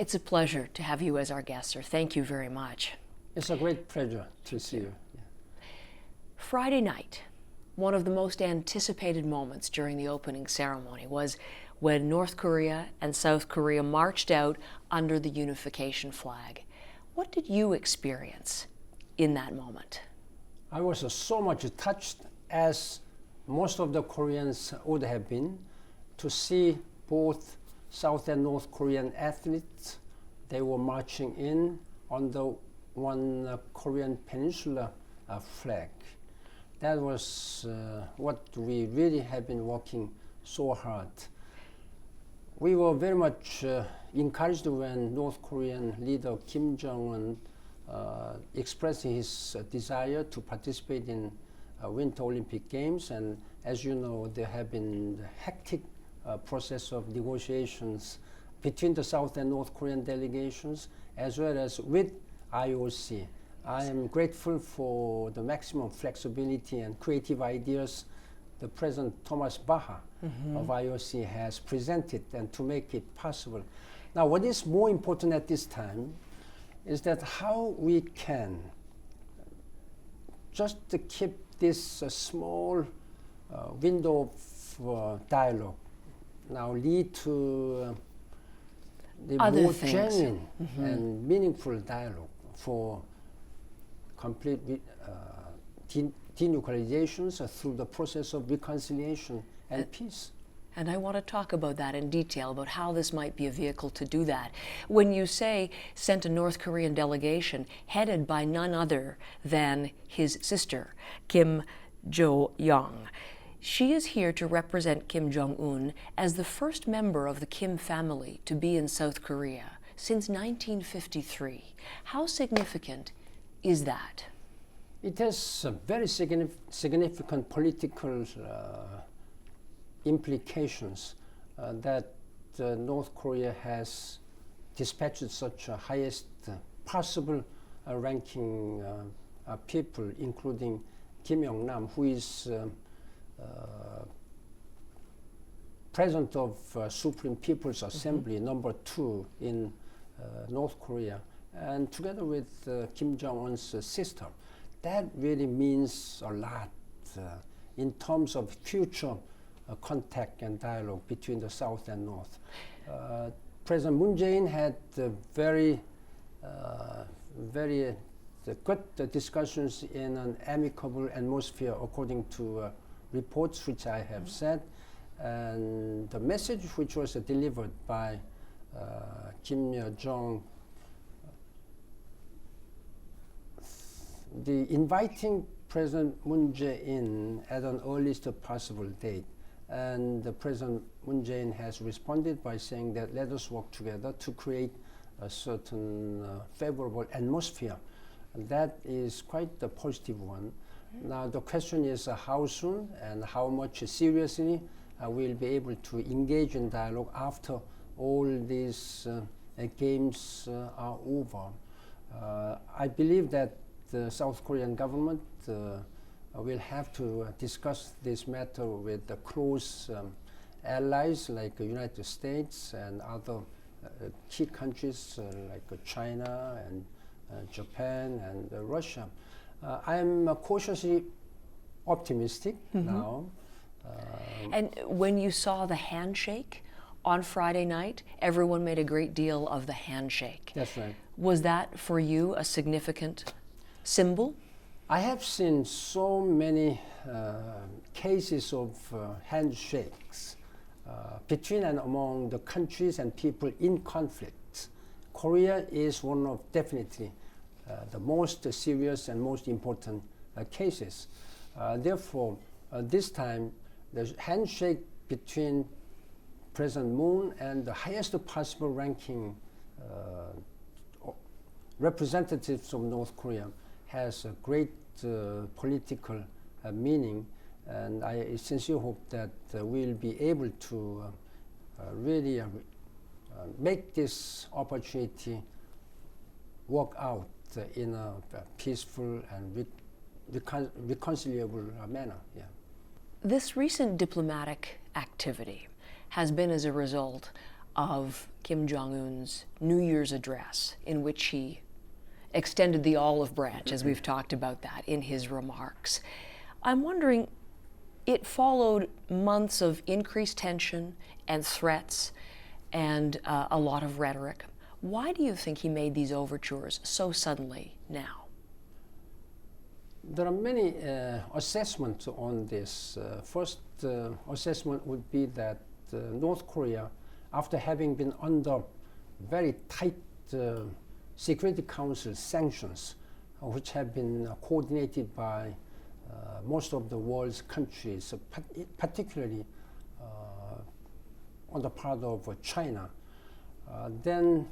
It's a pleasure to have you as our guest, sir. Thank you very much. It's a great pleasure to see you. Yeah. Friday night, one of the most anticipated moments during the opening ceremony was when North Korea and South Korea marched out under the unification flag. What did you experience in that moment? I was so much touched, as most of the Koreans would have been, to see both South and North Korean athletes. They were marching in under one Korean peninsula flag. That was what we really have been working so hard. We were very much encouraged when North Korean leader Kim Jongun expressed his desire to participate in Winter Olympic Games, and as you know, there have been hectic process of negotiations between the South and North Korean delegations, as well as with IOC. I am grateful for the maximum flexibility and creative ideas the President Thomas Baha of IOC has presented, and to make it possible. Now, what is more important at this time is that how we can just to keep this small window of dialogue now lead to the other more things. genuine and meaningful dialogue for complete denuclearizations through the process of reconciliation and peace. And I want to talk about that in detail, about how this might be a vehicle to do that. When you say sent a North Korean delegation headed by none other than his sister, Kim Jongun, she is here to represent Kim Jong-un as the first member of the Kim family to be in South Korea since 1953. How significant is that? It has very significant political implications that North Korea has dispatched such a highest possible ranking people, including Kim Young-nam, who is President of Supreme People's Assembly, number 2 in North Korea, and together with Kim Jong-un's sister. That really means a lot in terms of future contact and dialogue between the South and North. President Moon Jae-in had very good discussions in an amicable atmosphere, according to reports which I have said, and the message which was delivered by Kim Yo-jong, the inviting President Moon Jae-in at an earliest possible date, and the President Moon Jae-in has responded by saying that let us work together to create a certain favorable atmosphere. And that is quite a positive one. Now the question is how soon and how much seriously we'll be able to engage in dialogue after all these games are over. I believe that the South Korean government will have to discuss this matter with the close allies like the United States and other key countries like China and Japan and Russia. I'm cautiously optimistic now. And when you saw the handshake on Friday night, everyone made a great deal of the handshake. That's right. Was that for you a significant symbol? I have seen so many cases of handshakes between and among the countries and people in conflict. Korea is one of definitely the most serious and most important cases. Therefore, this time, the handshake between President Moon and the highest possible ranking representatives of North Korea has a great political meaning, and I sincerely hope that we'll be able to really make this opportunity work out in a peaceful and reconcilable manner. Yeah. This recent diplomatic activity has been as a result of Kim Jong-un's New Year's address, in which he extended the olive branch, as we've talked about that in his remarks. I'm wondering, it followed months of increased tension and threats and a lot of rhetoric. Why do you think he made these overtures so suddenly now? There are many assessments on this. First assessment would be that North Korea, after having been under very tight Security Council sanctions, which have been coordinated by most of the world's countries, particularly on the part of China, then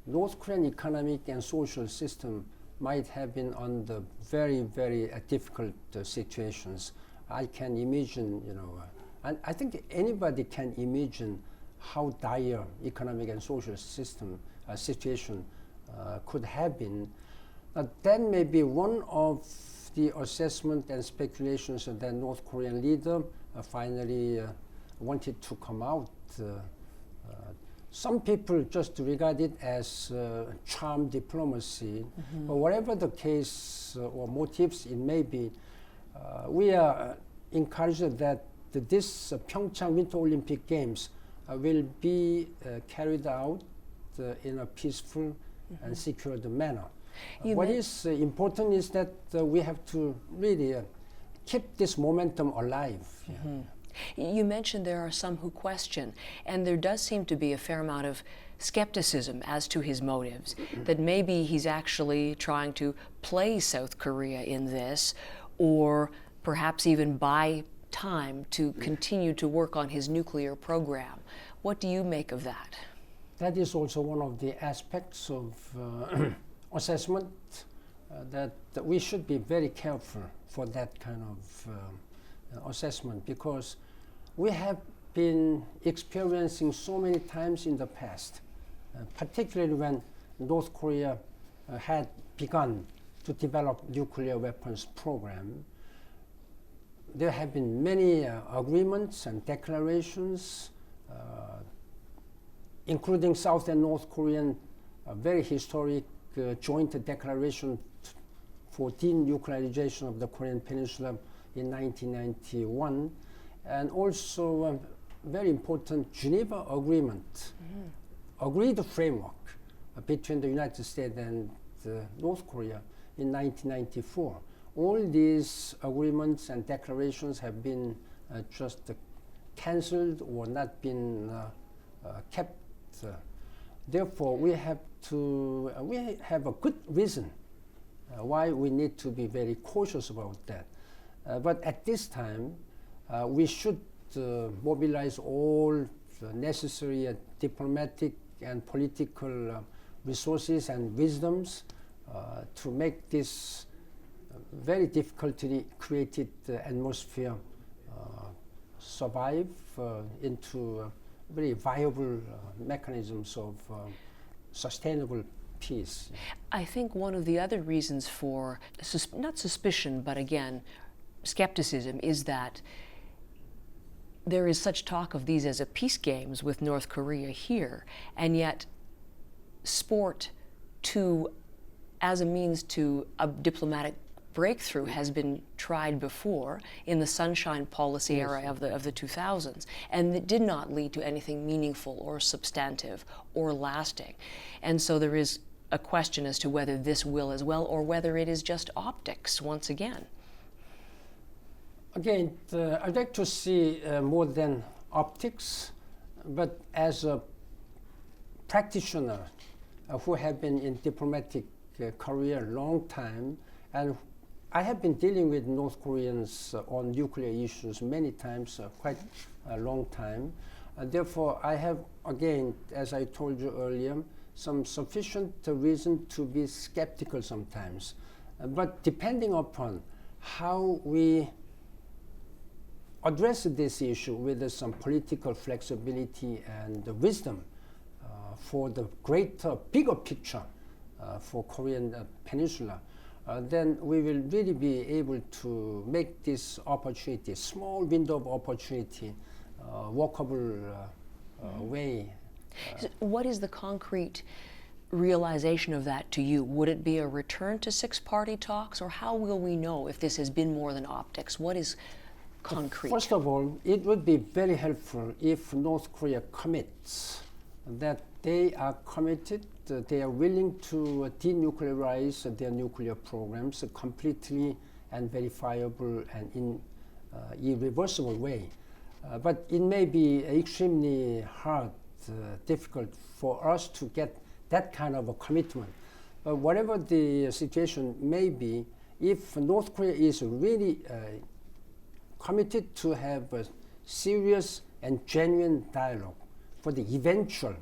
North Korean economic and social system might have been under very, very difficult situations. I can imagine, I think anybody can imagine how dire economic and social system situation could have been. That may be one of the assessment and speculations that North Korean leader finally wanted to come out. Some people just regard it as charm diplomacy, but whatever the case or motives it may be, we are encouraged that this Pyeongchang Winter Olympic Games will be carried out in a peaceful and secured manner. What is important is that we have to really keep this momentum alive. You mentioned there are some who question, and there does seem to be a fair amount of skepticism as to his motives, that maybe he's actually trying to play South Korea in this, or perhaps even buy time to continue to work on his nuclear program. What do you make of that? That is also one of the aspects of assessment that we should be very careful for that kind of assessment, because we have been experiencing so many times in the past, particularly when North Korea had begun to develop nuclear weapons program. There have been many agreements and declarations, including South and North Korean very historic joint declaration for denuclearization of the Korean Peninsula in 1991, and also a very important Geneva Agreement, agreed framework between the United States and North Korea in 1994. All these agreements and declarations have been just cancelled or not been kept. Therefore, we have a good reason why we need to be very cautious about that. But at this time, we should mobilize all the necessary diplomatic and political resources and wisdoms to make this very difficultly created atmosphere survive into very viable mechanisms of sustainable peace. I think one of the other reasons for, not suspicion, but again, skepticism is that there is such talk of these as a peace games with North Korea here, and yet sport as a means to a diplomatic breakthrough has been tried before in the sunshine policy era of the 2000s, and it did not lead to anything meaningful or substantive or lasting. And so there is a question as to whether this will as well, or whether it is just optics once again. Again, I'd like to see more than optics, but as a practitioner who have been in diplomatic career a long time, and I have been dealing with North Koreans on nuclear issues many times, quite a long time. Therefore, I have, again, as I told you earlier, some sufficient reason to be skeptical sometimes. But depending upon how we address this issue with some political flexibility and wisdom for the greater, bigger picture for Korean Peninsula, then we will really be able to make this opportunity, small window of opportunity, workable way What is the concrete realization of that to you? Would it be a return to six-party talks, or how will we know if this has been more than optics? What is concrete? First of all, it would be very helpful if North Korea commits that they are committed, they are willing to denuclearize their nuclear programs completely and verifiable and in irreversible way. But it may be extremely hard, difficult for us to get that kind of a commitment. Whatever the situation may be, if North Korea is really committed to have a serious and genuine dialogue for the eventual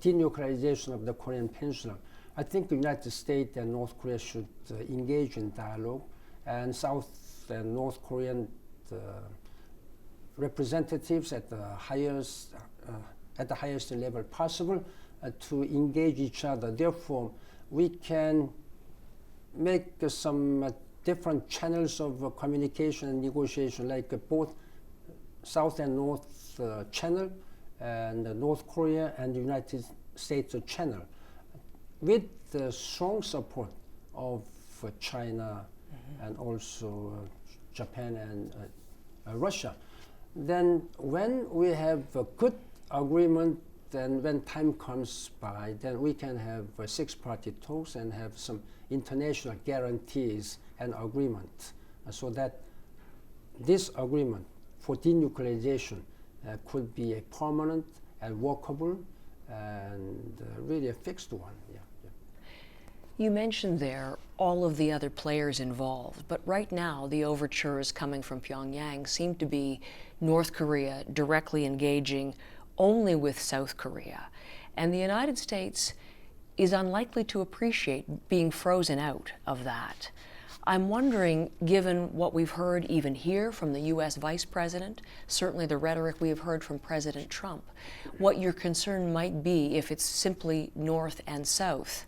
denuclearization of the Korean Peninsula, I think the United States and North Korea should engage in dialogue, and South and North Korean representatives at the highest level possible to engage each other. Therefore, we can make some different channels of communication and negotiation, like both South and North channel, and North Korea and the United States channel, with the strong support of China and also Japan and Russia. Then when we have a good agreement, then when time comes by, then we can have six-party talks and have some international guarantees and agreement, so that this agreement for denuclearization could be a permanent and workable and really a fixed one. Yeah. You mentioned there all of the other players involved, but right now the overtures coming from Pyongyang seem to be North Korea directly engaging only with South Korea, and the United States is unlikely to appreciate being frozen out of that. I'm wondering, given what we've heard even here from the U.S. Vice President, certainly the rhetoric we have heard from President Trump, what your concern might be if it's simply North and South.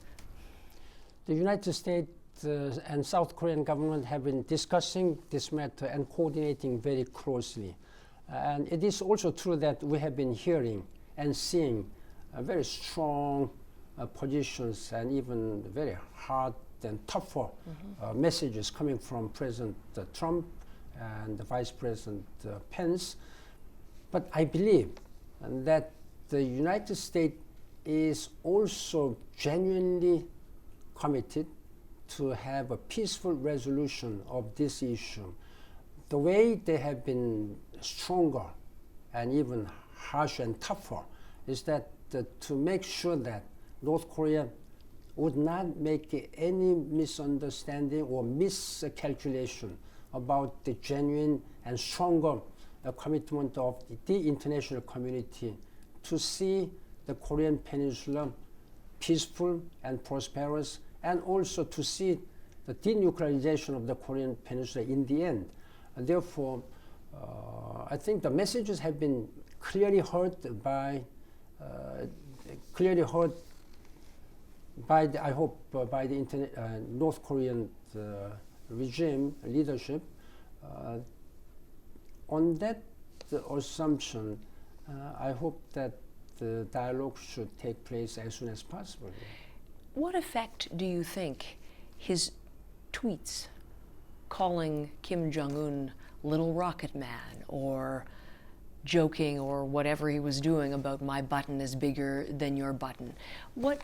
The United States and South Korean government have been discussing this matter and coordinating very closely. And it is also true that we have been hearing and seeing very strong positions and even very hard and tougher messages coming from President Trump and the Vice President Pence. But I believe that the United States is also genuinely committed to have a peaceful resolution of this issue. The way they have been stronger and even harsher and tougher is that to make sure that North Korea would not make any misunderstanding or miscalculation about the genuine and stronger commitment of the international community to see the Korean Peninsula peaceful and prosperous, and also to see the denuclearization of the Korean Peninsula in the end. And therefore, I think the messages have been clearly heard by the, I hope, by the North Korean regime leadership. On that assumption, I hope that the dialogue should take place as soon as possible. What effect do you think his tweets calling Kim Jongun Little Rocket Man, or joking, or whatever he was doing about my button is bigger than your button, what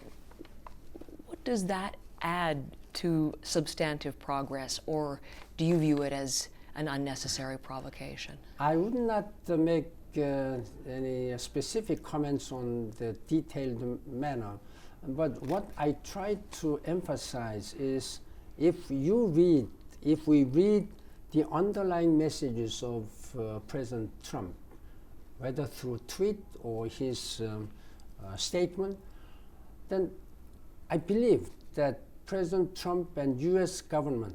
does that add to substantive progress, or do you view it as an unnecessary provocation? I would not make any specific comments on the detailed manner, but what I try to emphasize is if we read the underlying messages of President Trump, whether through tweet or his statement, then I believe that President Trump and U.S. government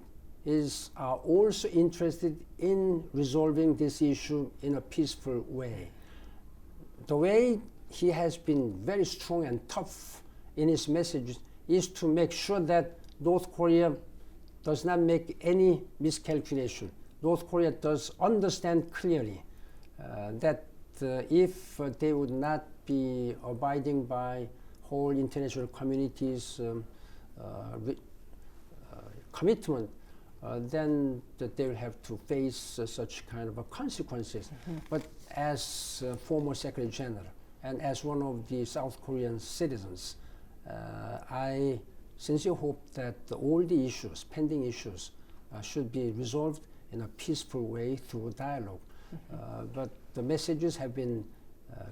are also interested in resolving this issue in a peaceful way. The way he has been very strong and tough in his messages is to make sure that North Korea does not make any miscalculation. North Korea does understand clearly that if they would not be abiding by whole international community's commitment, then they will have to face such kind of consequences. But as former Secretary General and as one of the South Korean citizens, I sincerely hope that all the issues, pending issues, should be resolved in a peaceful way through dialogue. But the messages have been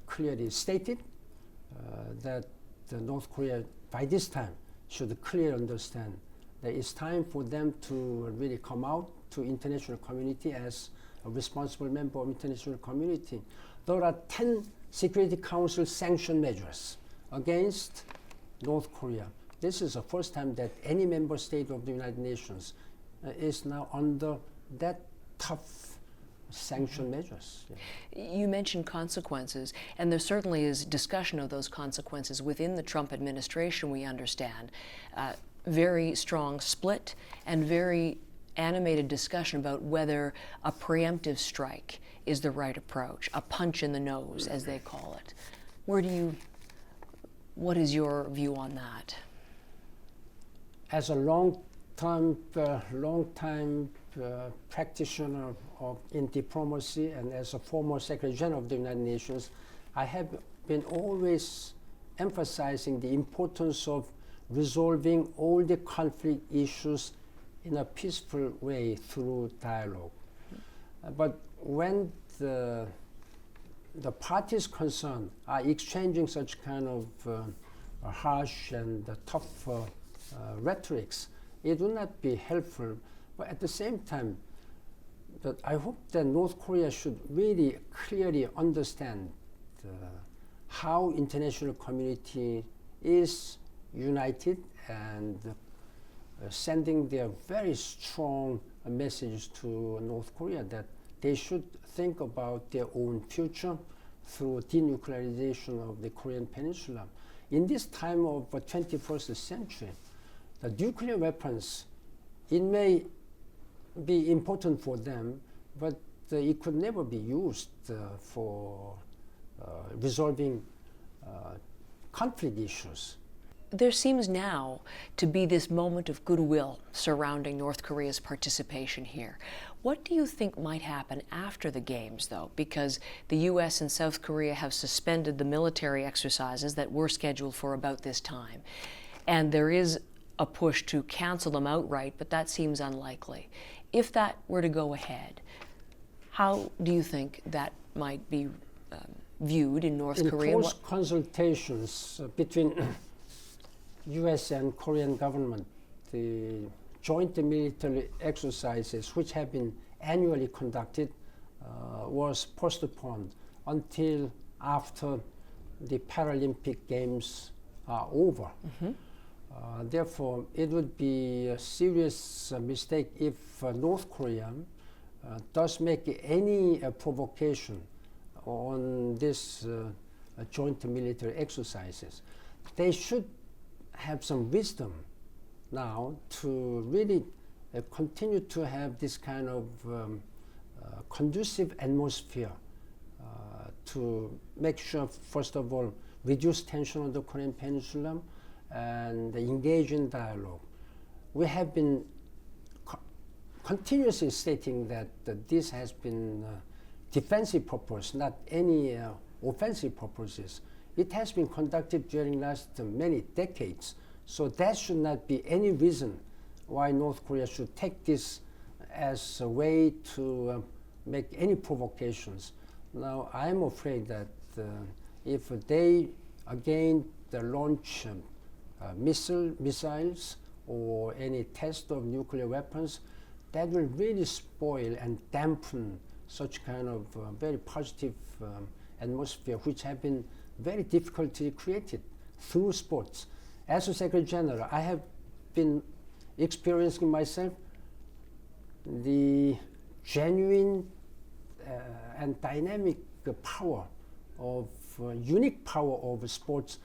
clearly stated that North Korea by this time should clearly understand that it's time for them to really come out to international community as a responsible member of international community. There are 10 Security Council sanction measures against North Korea. This is the first time that any member state of the United Nations is now under that tough sanction measures. Yeah. You mentioned consequences, and there certainly is discussion of those consequences within the Trump administration, we understand. Very strong split and very animated discussion about whether a preemptive strike is the right approach, a punch in the nose, as they call it. What is your view on that? As a long-time practitioner in diplomacy and as a former Secretary General of the United Nations, I have been always emphasizing the importance of resolving all the conflict issues in a peaceful way through dialogue. But when the parties concerned are exchanging such kind of harsh and tough rhetorics, it will not be helpful. But at the same time, I hope that North Korea should really clearly understand how international community is united and sending their very strong message to North Korea that they should think about their own future through denuclearization of the Korean Peninsula. In this time of the 21st century, the nuclear weapons, it may be important for them, but it could never be used for resolving conflict issues. There seems now to be this moment of goodwill surrounding North Korea's participation here. What do you think might happen after the Games, though? Because the U.S. and South Korea have suspended the military exercises that were scheduled for about this time. And there is a push to cancel them outright, but that seems unlikely. If that were to go ahead, how do you think that might be viewed in North Korea? In close consultations between U.S. and Korean government, the joint military exercises, which have been annually conducted, was postponed until after the Paralympic Games are over. Therefore, it would be a serious mistake if North Korea does make any provocation on this joint military exercises. They should have some wisdom now to really continue to have this kind of conducive atmosphere to make sure, first of all, reduce tension on the Korean Peninsula and engage in dialogue. We have been continuously stating that this has been defensive purpose, not any offensive purposes. It has been conducted during last many decades, so that should not be any reason why North Korea should take this as a way to make any provocations. Now, I'm afraid that if they again launch missiles or any test of nuclear weapons, that will really spoil and dampen such kind of very positive atmosphere, which have been very difficultly created through sports. As a Secretary General, I have been experiencing myself the genuine and dynamic power of unique power of sports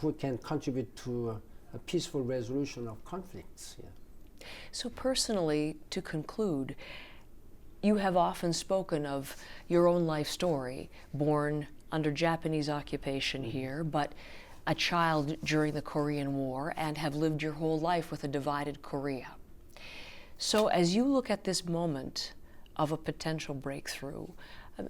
who can contribute to a peaceful resolution of conflicts. Yeah. So personally, to conclude, you have often spoken of your own life story, born under Japanese occupation here, but a child during the Korean War, and have lived your whole life with a divided Korea. So as you look at this moment of a potential breakthrough,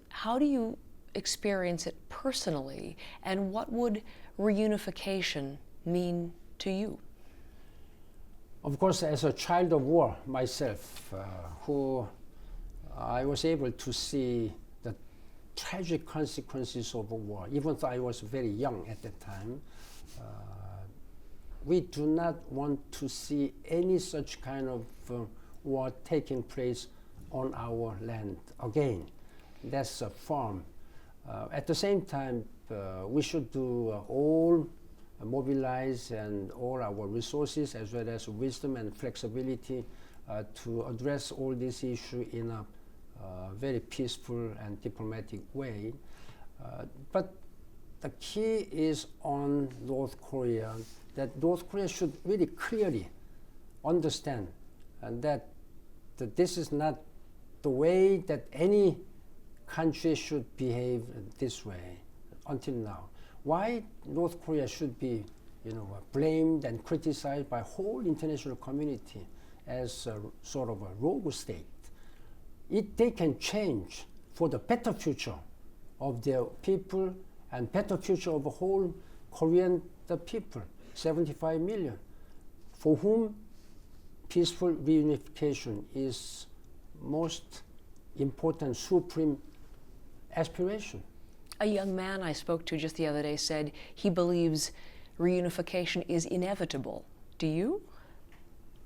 how do you experience it personally, and what would reunification mean to you? Of course, as a child of war myself, who I was able to see the tragic consequences of a war, even though I was very young at that time. We do not want to see any such kind of war taking place on our land again. That's a firm. At the same time, we should do all mobilize and all our resources as well as wisdom and flexibility to address all these issues in a very peaceful and diplomatic way. But the key is on North Korea, that North Korea should really clearly understand that this is not the way that any country should behave this way until now. Why North Korea should be, blamed and criticized by whole international community as a sort of a rogue state? They can change for the better future of their people and better future of the whole Korean people, 75 million, for whom peaceful reunification is most important, supreme aspiration. A young man I spoke to just the other day said he believes reunification is inevitable. Do you?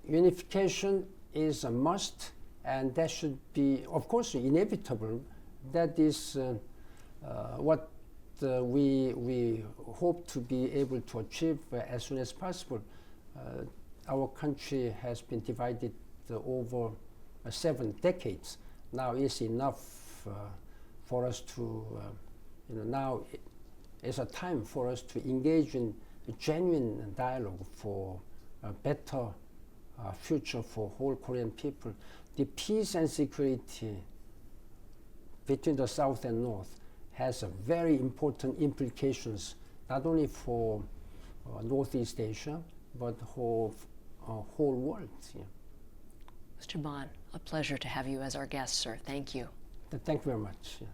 Unification is a must, and that should be, of course, inevitable. That is what we hope to be able to achieve as soon as possible. Our country has been divided over 7 decades. Now it's enough for us to now is a time for us to engage in a genuine dialogue for a better future for whole Korean people. The peace and security between the South and North has a very important implications, not only for Northeast Asia, but whole world. Yeah. Mr. Bon, a pleasure to have you as our guest, sir. Thank you. Thank you very much. Yeah.